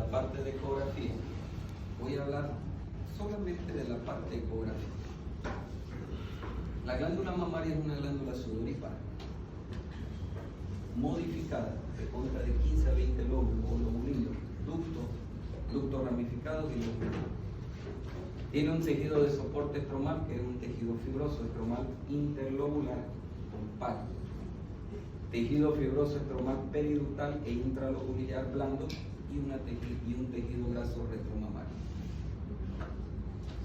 la parte de ecografía, voy a hablar solamente de la parte ecográfica. La glándula mamaria es una glándula sudorípara, modificada, que consta de 15 a 20 lóbulos o lobulinos, ductos ramificados y lobulinos. Tiene un tejido de soporte estromal, que es un tejido fibroso estromal interlobular compacto. Tejido fibroso estromal periductal e intralobular blando y un tejido graso retromamario.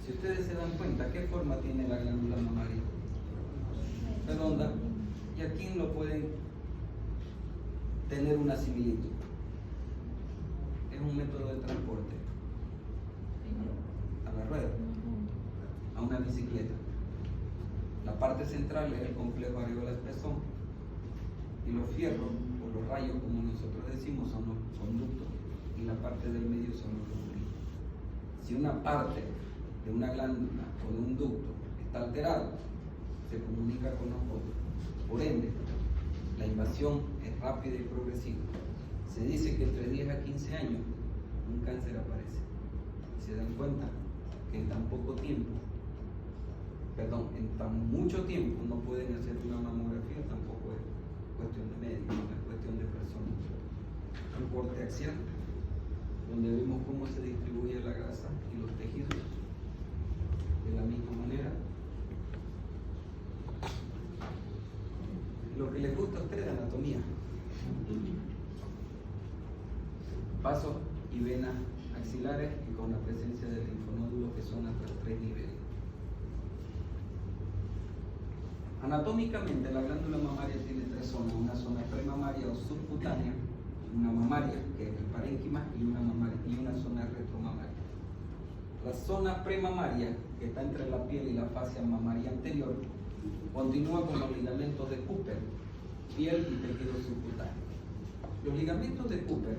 Si ustedes se dan cuenta, ¿qué forma tiene la glándula mamaria? Redonda. ¿Y a quién lo pueden tener una similitud? Es un método de transporte. A la rueda, a una bicicleta. La parte central es el complejo areola-espesón y los fierros, o los rayos como nosotros decimos, son los conductos y la parte del medio son los lobulinos. Si una parte de una glándula o de un ducto está alterado, se comunica con los otros. Por ende, la invasión es rápida y progresiva. Se dice que entre 10 a 15 años un cáncer aparece. Se dan cuenta que en tan poco tiempo, en tan mucho tiempo no pueden hacer una mamografía, tampoco es cuestión de médicos, es cuestión de personas. Un corte axial, donde vemos cómo se distribuye la grasa y los tejidos de la misma manera. Lo que les gusta a ustedes, anatomía. Vasos y venas axilares y con la presencia de linfonódulos que son hasta 3 niveles. Anatómicamente la glándula mamaria tiene 3 zonas, una zona premamaria o subcutánea, una mamaria que es el parénquima y una zona retromamaria. La zona premamaria, que está entre la piel y la fascia mamaria anterior, continúa con los ligamentos de Cooper, piel y tejido subcutáneo. Los ligamentos de Cooper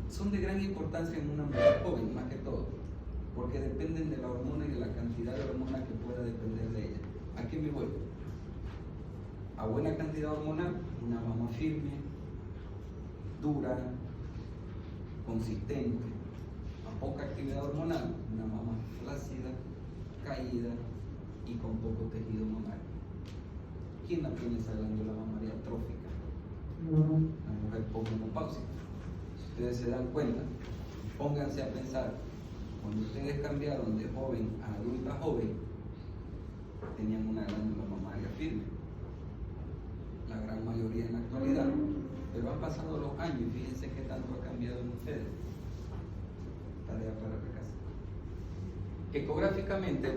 son de gran importancia en una mujer joven, más que todo, porque dependen de la hormona y de la cantidad de hormona que pueda depender de ella. ¿A qué me voy? A buena cantidad hormonal, una mama firme, dura, consistente. A poca actividad hormonal, una mama flácida, caída y con poco tejido mamario. ¿Quién la tiene esa glándula mamaria atrófica? La mujer posmenopáusica. Si ustedes se dan cuenta, pónganse a pensar, cuando ustedes cambiaron de joven a adulta joven, tenían una glándula mamaria firme, la gran mayoría en la actualidad, pero han pasado los años y fíjense qué tanto ha cambiado en ustedes. Tarea para la casa. Ecográficamente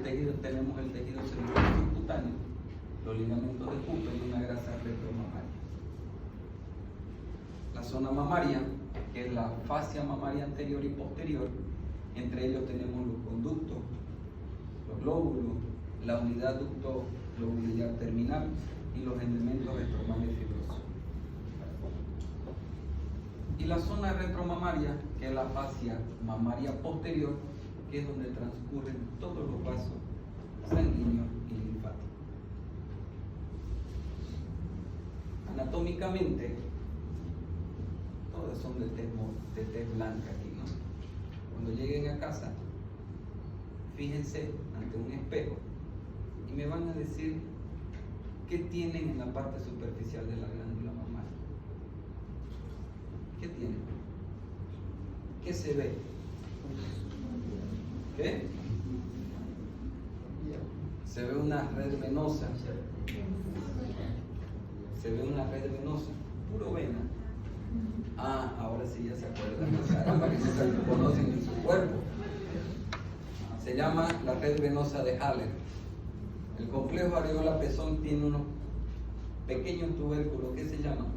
tenemos el tejido celular subcutáneo, los ligamentos de Cooper y una grasa retromamaria. La zona mamaria, que es la fascia mamaria anterior y posterior, entre ellos tenemos los conductos, los lóbulos, la unidad ducto lobular terminal y los elementos estromales fibrosos. Y la zona retromamaria, que es la fascia mamaria posterior, que es donde transcurren todos los vasos sanguíneos y linfáticos. Anatómicamente, todas son de tez blanca aquí, ¿no? Cuando lleguen a casa, fíjense ante un espejo y me van a decir qué tienen en la parte superficial de la glándula mamaria. ¿Qué tienen? ¿Qué se ve? ¿Qué? Se ve una red venosa. Se ve una red venosa, puro vena. Ah, ahora sí ya se acuerdan, caramba, que nunca lo conocen en su cuerpo. Se llama la red venosa de Haller. El complejo areola-pezón tiene unos pequeños tubérculos que se llaman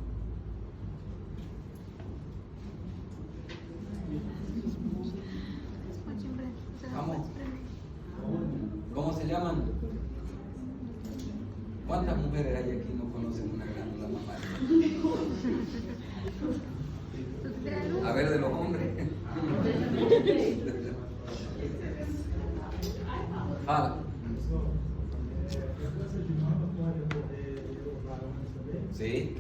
¿cómo se llaman? ¿Cuántas mujeres hay aquí no conocen una glándula mamaria? A ver, de los hombres. Sí,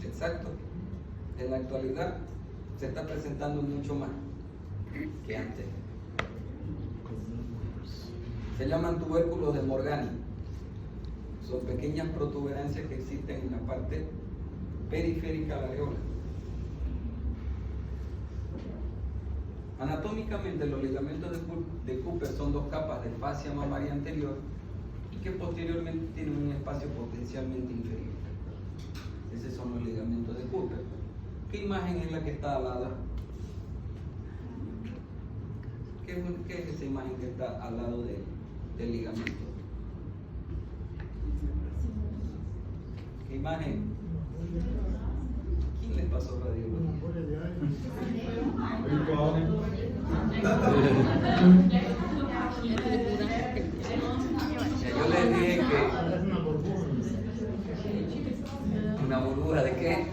exacto. En la actualidad se está presentando mucho más que antes. Se llaman tubérculos de Morgani. Son pequeñas protuberancias que existen en la parte periférica de la areola. Anatómicamente, los ligamentos de Cooper son dos capas de fascia mamaria anterior y que posteriormente tienen un espacio potencialmente inferior. Esos son los ligamentos de Cooper. ¿Qué imagen es la que está al lado? ¿Qué es esa imagen que está al lado del ligamento? ¿Qué imagen? ¿Quién les pasó radiografía? Yo les dije que una burbuja de qué?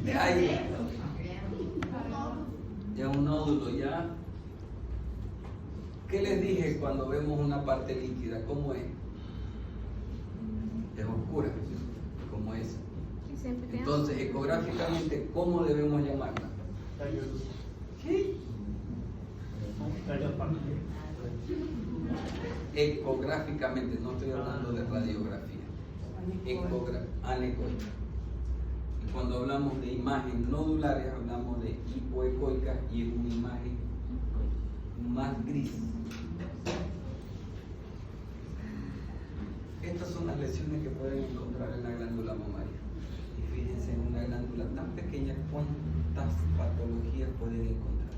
De aire. Ya un nódulo, ya. ¿Qué les dije cuando vemos una parte líquida? ¿Cómo es? Es oscura, como esa. Entonces, ecográficamente, ¿cómo debemos llamarla? ¿Qué? Ecográficamente, no estoy hablando de radiografía. Anecoica. Y cuando hablamos de imagen nodulares, hablamos de hipoecoica y es una imagen más gris. Estas son las lesiones que pueden encontrar en la glándula mamaria. Y fíjense en una glándula tan pequeña cuántas patologías pueden encontrar.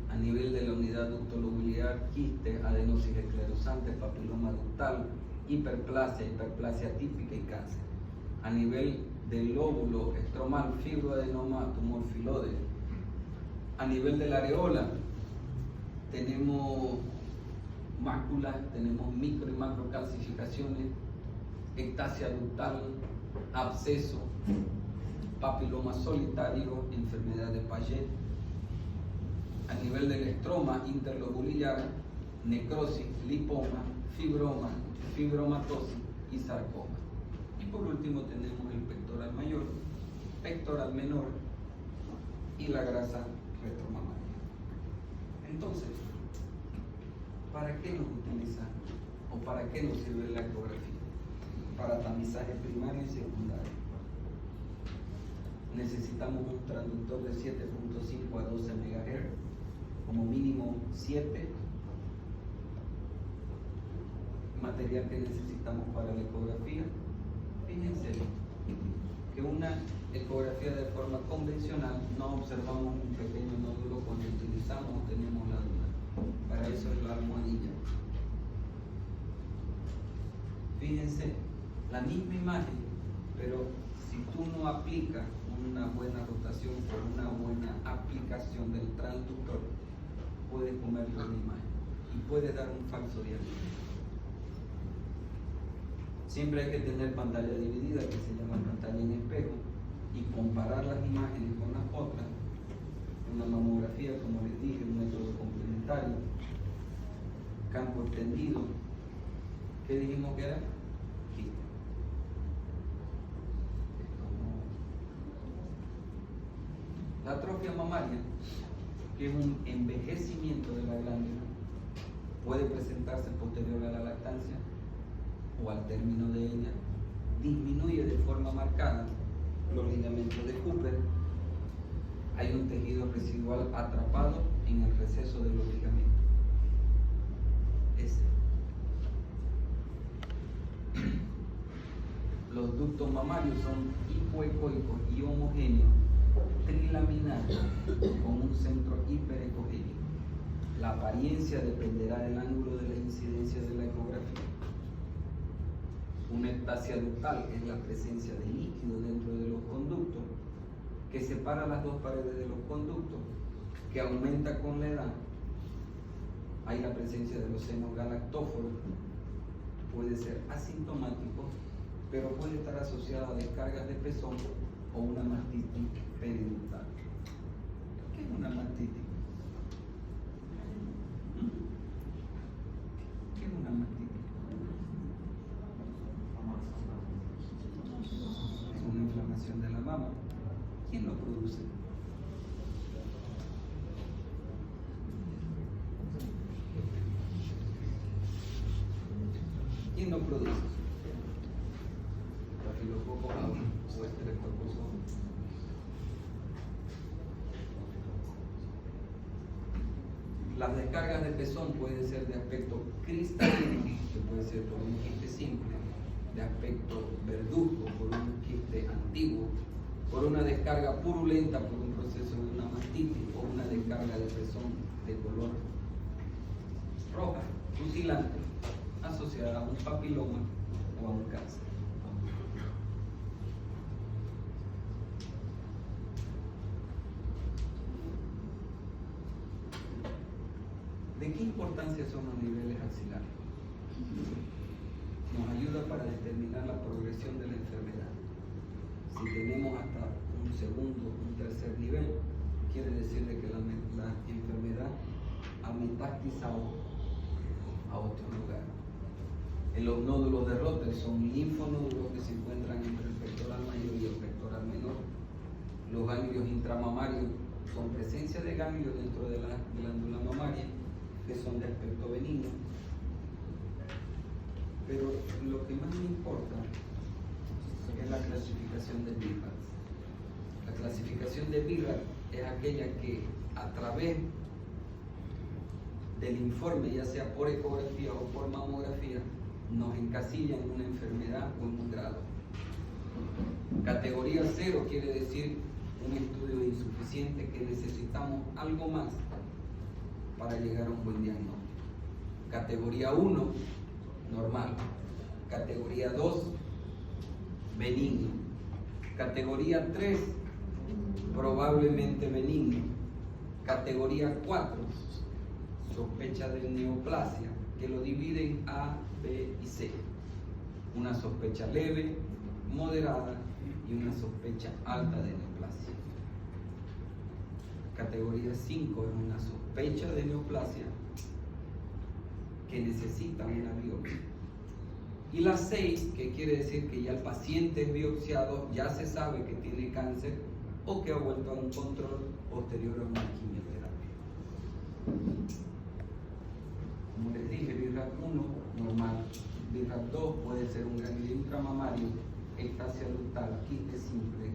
A nivel de la unidad ductolobiliar, quistes, adenosis esclerosantes, papiloma ductal, hiperplasia típica y cáncer. A nivel del lóbulo estromal, fibroadenoma, tumor filóide. A nivel de la areola, tenemos máculas, tenemos micro y macrocalcificaciones, ectasia ductal, absceso, papiloma solitario, enfermedad de Paget. A nivel del estroma interlobular, necrosis, lipoma, fibroma, fibromatosis y sarcoma. Y por último tenemos el pectoral mayor, pectoral menor y la grasa retromamaria. Entonces, ¿para qué nos utilizan o para qué nos sirve la ecografía? Para tamizaje primario y secundario. Necesitamos un transductor de 7.5 a 12 MHz, como mínimo 7. Material que necesitamos para la ecografía. Fíjense que una ecografía de forma convencional no observamos un pequeño nódulo cuando utilizamos tenemos la duda. Para eso es la almohadilla. Fíjense, la misma imagen, pero si tú no aplicas una buena rotación por una buena aplicación del transductor, puedes comer la imagen y puedes dar un falso diagnóstico. Siempre hay que tener pantalla dividida, que se llama pantalla en espejo, y comparar las imágenes con las otras. Una mamografía, como les dije, un método complementario, campo extendido. ¿Qué dijimos que era? Quiste. La atrofia mamaria, que es un envejecimiento de la glándula, puede presentarse posterior a la lactancia o al término de ella. Disminuye de forma marcada los ligamentos de Cooper. Hay un tejido residual atrapado en el receso de los ligamentos. Los ductos mamarios son hipoecoicos y homogéneos, trilaminares, con un centro hiperecogénico. La apariencia dependerá del ángulo de la incidencia de la ecografía. Una ectasia ductal es la presencia de líquido dentro de los conductos que separa las dos paredes de los conductos, que aumenta con la edad. Hay la presencia de los senos galactóforos, puede ser asintomático, pero puede estar asociada a descargas de pezón o una mastitis periductal. ¿Qué es una mastitis? ¿Qué es una mastitis? Es una inflamación de la mama. ¿Quién lo produce? ¿Quién lo produce? Estafilococo aureus o Streptococcus aureus. Las descargas de pezón pueden ser de aspecto cristalino, que puede ser por un quiste simple, de aspecto verduzco, por un quiste antiguo, por una descarga purulenta, por un proceso de una mastitis, o una descarga de pezón de color roja, rutilante, asociada a un papiloma o a un cáncer. ¿De qué importancia son los niveles axilares? Nos ayuda para determinar la progresión de la enfermedad. Si tenemos hasta un segundo, un tercer nivel, quiere decir de que la enfermedad ha metastizado a otro lugar. En los nódulos de Rotter son linfonódulos que se encuentran entre el pectoral mayor y el pectoral menor. Los ganglios intramamarios son presencia de ganglios dentro de la glándula mamaria, que son de aspecto benigno. Pero lo que más me importa es la clasificación de Billard. La clasificación de Billard es aquella que a través del informe, ya sea por ecografía o por mamografía, nos encasilla en una enfermedad o en un grado. Categoría 0 quiere decir un estudio insuficiente, que necesitamos algo más para llegar a un buen diagnóstico. Categoría 1, normal. Categoría 2, benigno. Categoría 3, probablemente benigno. Categoría 4, sospecha de neoplasia, que lo divide en A, B y C. Una sospecha leve, moderada y una sospecha alta de neoplasia. Categoría 5 es una sospecha de neoplasia que necesita una biopsia. Y la 6, que quiere decir que ya el paciente es biopsiado, ya se sabe que tiene cáncer o que ha vuelto a un control posterior a una quimioterapia. Como les dije, Billard 1, normal. Billard 2 puede ser un ganglio intramamario, ectasia ductal, quiste simple,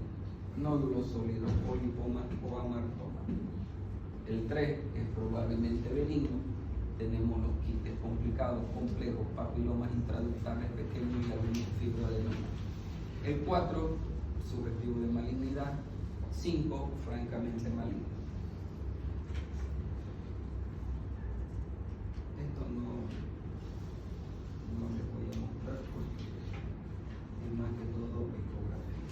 nódulo sólido, polipoma o amartoma. El 3 es probablemente benigno. Tenemos los quistes complicados, complejos, papilomas intraductales pequeños y algunos fibroadenomas. El 4, sugestivo de malignidad. 5, francamente maligno. Esto no les voy a mostrar porque es más que todo ecografía.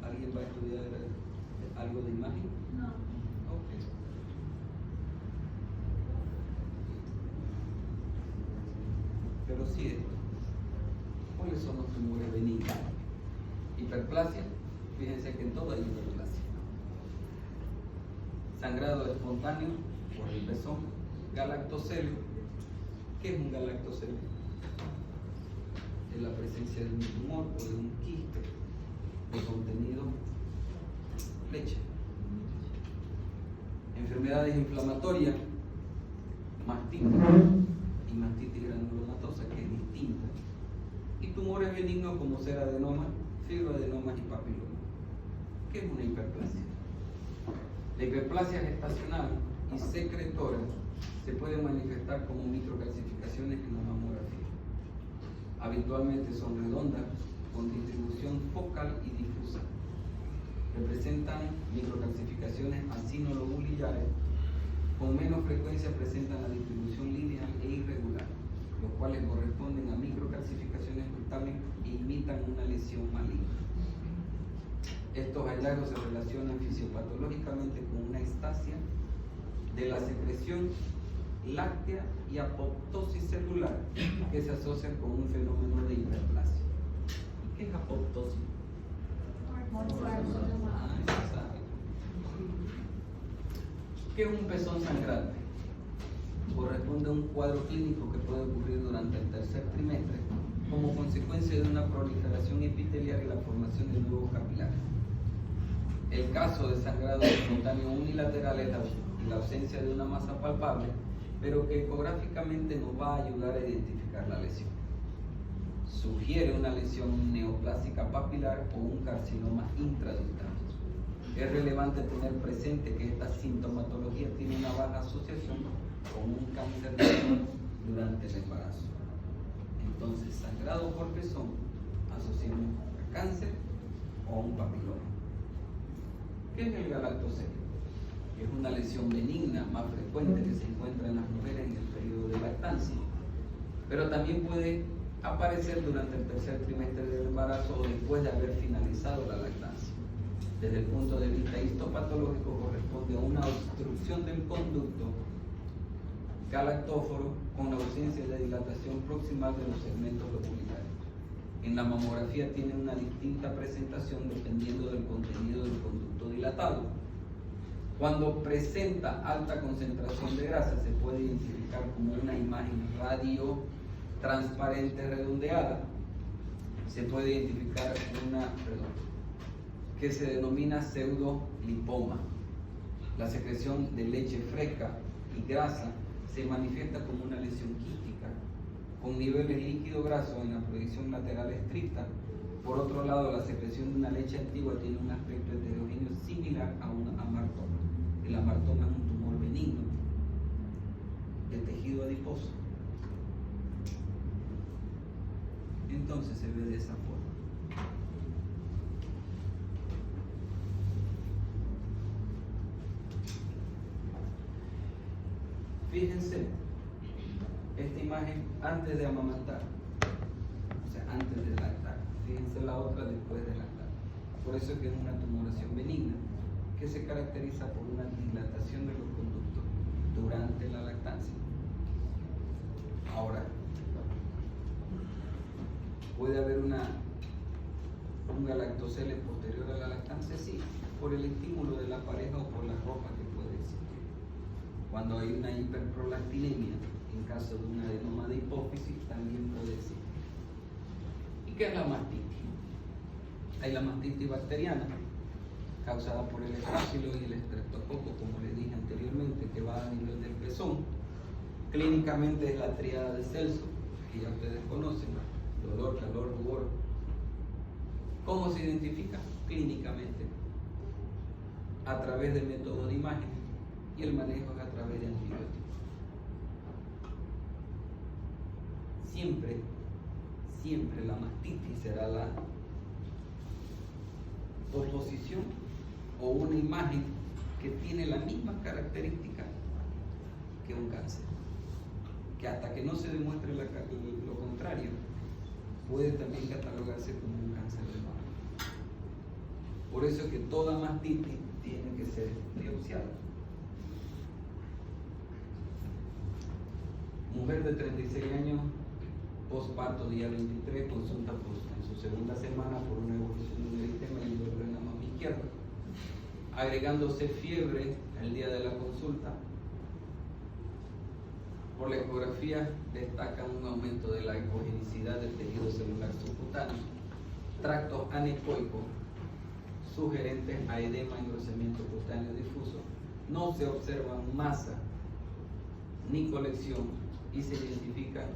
¿Alguien va a estudiar algo de imagen? No. Ok. Pero sí esto. ¿Cuáles son los tumores benignos? Hiperplasia. Fíjense que en todo hay hiperplasia. Sangrado espontáneo por el pezón. Galactocelio. ¿Qué es un galactocelio? Es la presencia de un tumor o de un quiste de contenido leche. Enfermedades inflamatorias, mastitis y mastitis granulomatosa, que es distinta. Y tumores benignos como ser adenoma, fibroadenomas y papiloma. ¿Qué es una hiperplasia? La hiperplasia gestacional y secretora se puede manifestar como microcalcificaciones en la mamografía. Habitualmente son redondas, con distribución focal y difusa. Representan microcalcificaciones acinolobulillares. Con menos frecuencia presentan la distribución lineal e irregular, los cuales corresponden a microcalcificaciones cutáneas e imitan una lesión maligna. Estos hallazgos se relacionan fisiopatológicamente con una estasia de la secreción láctea y apoptosis celular, que se asocian con un fenómeno de hiperplasia. ¿Qué es apoptosis? ¿Qué es un pezón sangrante? Corresponde a un cuadro clínico que puede ocurrir durante el tercer trimestre como consecuencia de una proliferación epitelial y la formación de nuevos capilares. El caso de sangrado espontáneo unilateral es la ausencia de una masa palpable, pero que ecográficamente nos va a ayudar a identificar la lesión. Sugiere una lesión neoplásica papilar o un carcinoma intraductal. Es relevante tener presente que esta sintomatología tiene una baja asociación con un cáncer de colon durante el embarazo. Entonces, sangrado por pezón asociamos a cáncer o a un papiloma. ¿Qué es el galactosemia? Es una lesión benigna más frecuente que se encuentra en las mujeres en el periodo de lactancia, pero también puede aparecer durante el tercer trimestre del embarazo o después de haber finalizado la lactancia. Desde el punto de vista histopatológico, corresponde a una obstrucción del conducto galactóforo con ausencia de dilatación proximal de los segmentos lobulares. En la mamografía tiene una distinta presentación dependiendo del contenido del conducto dilatado. Cuando presenta alta concentración de grasa, se puede identificar como una imagen radio transparente redondeada. Se puede identificar que se denomina pseudolipoma. La secreción de leche fresca y grasa se manifiesta como una lesión quística, con niveles líquido graso en la proyección lateral estricta. Por otro lado, la secreción de una leche antigua tiene un aspecto heterogéneo similar a un amartoma. El amartoma es un tumor benigno de tejido adiposo. Entonces se ve de esa forma. Fíjense, esta imagen antes de amamantar, o sea, antes de lactar. Fíjense la otra después de lactar. Por eso es que es una tumoración benigna, que se caracteriza por una dilatación de los conductos durante la lactancia. Ahora, ¿puede haber un galactocele posterior a la lactancia? Sí, por el estímulo de la pareja o por la ropa que puede existir. Cuando hay una hiperprolactinemia, en caso de un adenoma de hipófisis, también puede existir. ¿Y qué es la mastitis? Hay la mastitis bacteriana, causada por el estáfilo y el estreptococo, como les dije anteriormente, que va a nivel del pezón. Clínicamente es la tríada de Celso, que ya ustedes conocen: dolor, calor, rubor. ¿Cómo se identifica? Clínicamente, a través del método de imagen, y el manejo es a través de antibióticos. Siempre la mastitis será la oposición o una imagen que tiene la misma característica que un cáncer, que hasta que no se demuestre lo contrario, puede también catalogarse como un cáncer de mama. Por eso es que toda mastitis tiene que ser biopsiada. Mujer de 36 años, posparto día 23, consulta en su segunda semana por una evolución de un eritema en el duelo de la mama izquierda, agregándose fiebre el día de la consulta. Por la ecografía destaca un aumento de la ecogenicidad del tejido celular subcutáneo, tractos anecoicos sugerentes a edema, engrosamiento cutáneo difuso. No se observa masa ni colección y se identifican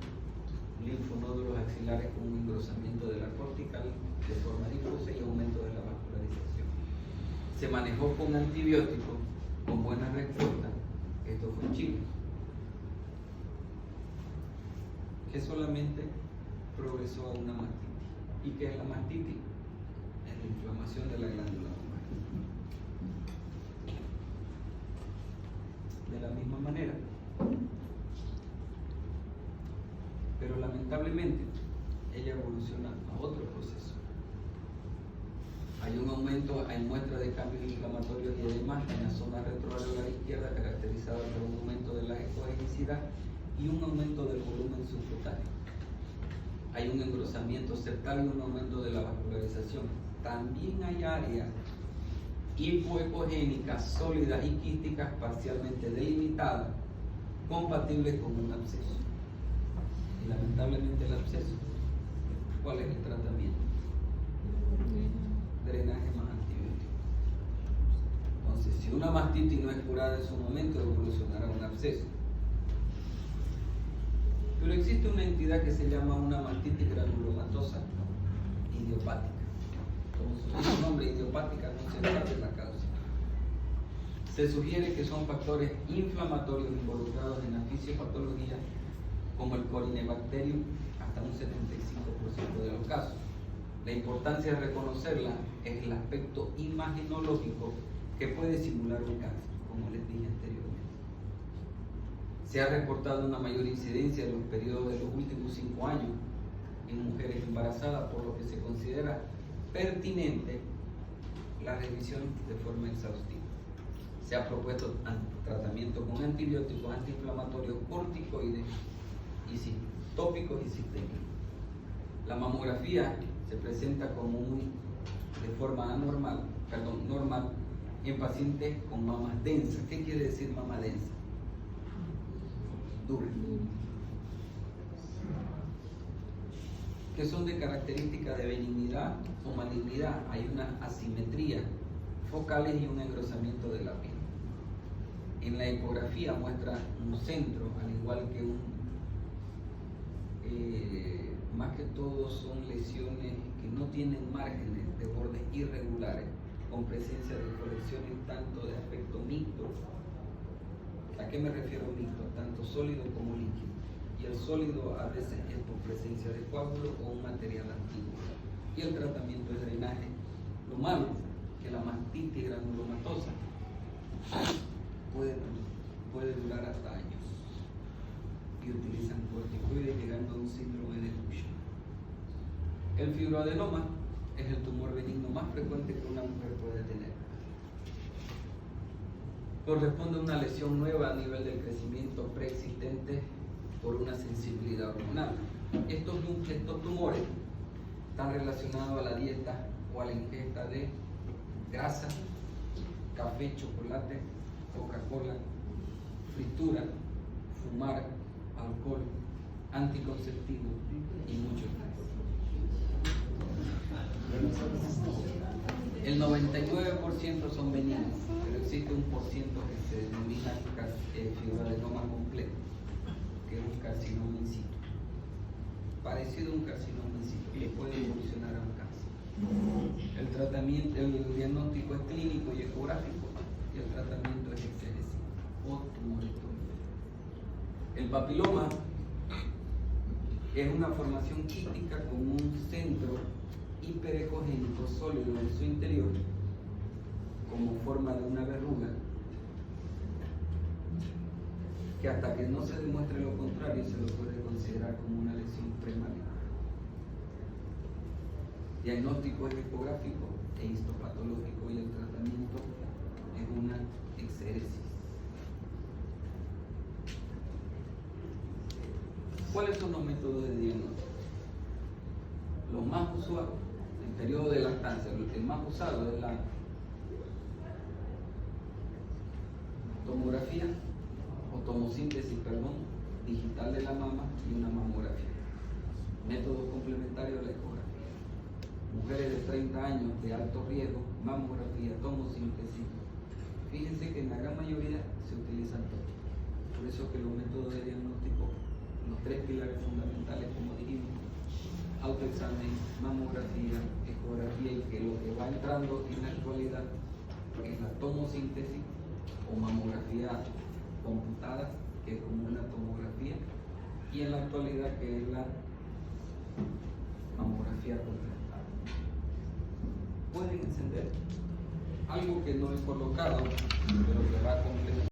linfonódulos axilares con un engrosamiento de la cortical de forma difusa y aumento de la vascularización. Se manejó con antibióticos con buena respuesta. Esto fue en Chile, que solamente progresó a una mastitis. ¿Y qué es la mastitis? Es la inflamación de la glándula mamária. De la misma manera, pero lamentablemente ella evoluciona a otro proceso. Hay un aumento, hay muestras de cambios inflamatorios y edema en la zona retroareolar izquierda, caracterizada por un aumento de la ecogenicidad y un aumento del volumen subcutáneo. Hay un engrosamiento septal y un aumento de la vascularización. También hay áreas hipoecogénicas, sólidas y quísticas parcialmente delimitadas, compatibles con un absceso. Y lamentablemente el absceso, ¿cuál es el tratamiento? Drenaje más antibiótico. Entonces, si una mastitis no es curada en su momento, evolucionará a un absceso. Pero existe una entidad que se llama una mastitis granulomatosa idiopática. Como su mismo nombre, idiopática, no se sabe la causa. Se sugiere que son factores inflamatorios involucrados en la fisiopatología, como el Corynebacterium, hasta un 75% de los casos. La importancia de reconocerla es el aspecto imagenológico que puede simular un cáncer, como les dije anteriormente. Se ha reportado una mayor incidencia en los periodos de los últimos 5 años en mujeres embarazadas, por lo que se considera pertinente la revisión de forma exhaustiva. Se ha propuesto tratamiento con antibióticos, antiinflamatorios, corticoides, y tópicos y sistémicos. La mamografía se presenta como de forma normal en pacientes con mamas densas. ¿Qué quiere decir mama densa? Dura. Que son de características de benignidad o malignidad. Hay una asimetría focales y un engrosamiento de la piel. En la ecografía muestra un centro, al igual que más que todo son lesiones que no tienen márgenes de bordes irregulares, con presencia de colecciones tanto de aspecto mixto. ¿A qué me refiero mixto? Tanto sólido como líquido. Y el sólido a veces es por presencia de coágulo o un material antiguo. Y el tratamiento de drenaje. Lo malo, que la mastitis granulomatosa puede durar hasta años. Y utilizan corticoides llegando a un síndrome de Cushing. El fibroadenoma es el tumor benigno más frecuente que una mujer puede tener. Corresponde a una lesión nueva a nivel del crecimiento preexistente por una sensibilidad hormonal. Estos tumores están relacionados a la dieta o a la ingesta de grasa, café, chocolate, Coca-Cola, fritura, fumar, alcohol, anticonceptivos y mucho más. El 99% son benignos, pero existe un por ciento que se denomina fibroadenoma completo, que es un carcinoma in situ. Parecido a un carcinoma in situ, que puede evolucionar a un cáncer. El tratamiento, el diagnóstico es clínico y ecográfico, y el tratamiento es exéresis o tumorectomía. El papiloma es una formación quística con un centro hiperecogénico sólido en su interior, como forma de una verruga, que hasta que no se demuestre lo contrario se lo puede considerar como una lesión premaligna. Diagnóstico es ecográfico e histopatológico y el tratamiento es una exéresis. ¿Cuáles son los métodos de diagnóstico? Los más usuales, en periodo de lactancia, el más usado es la tomografía o tomosíntesis, digital de la mama y una mamografía. Métodos complementarios a la ecografía. Mujeres de 30 años de alto riesgo, mamografía, tomosíntesis. Fíjense que en la gran mayoría se utilizan todos. Por eso que los métodos de diagnóstico, los 3 pilares fundamentales, como dijimos, autoexamen, mamografía, ecografía, y que lo que va entrando en la actualidad es la tomosíntesis o mamografía computada, que es como una tomografía, y en la actualidad que es la mamografía complementar. Pueden encender algo que no he colocado, pero que va a complementar.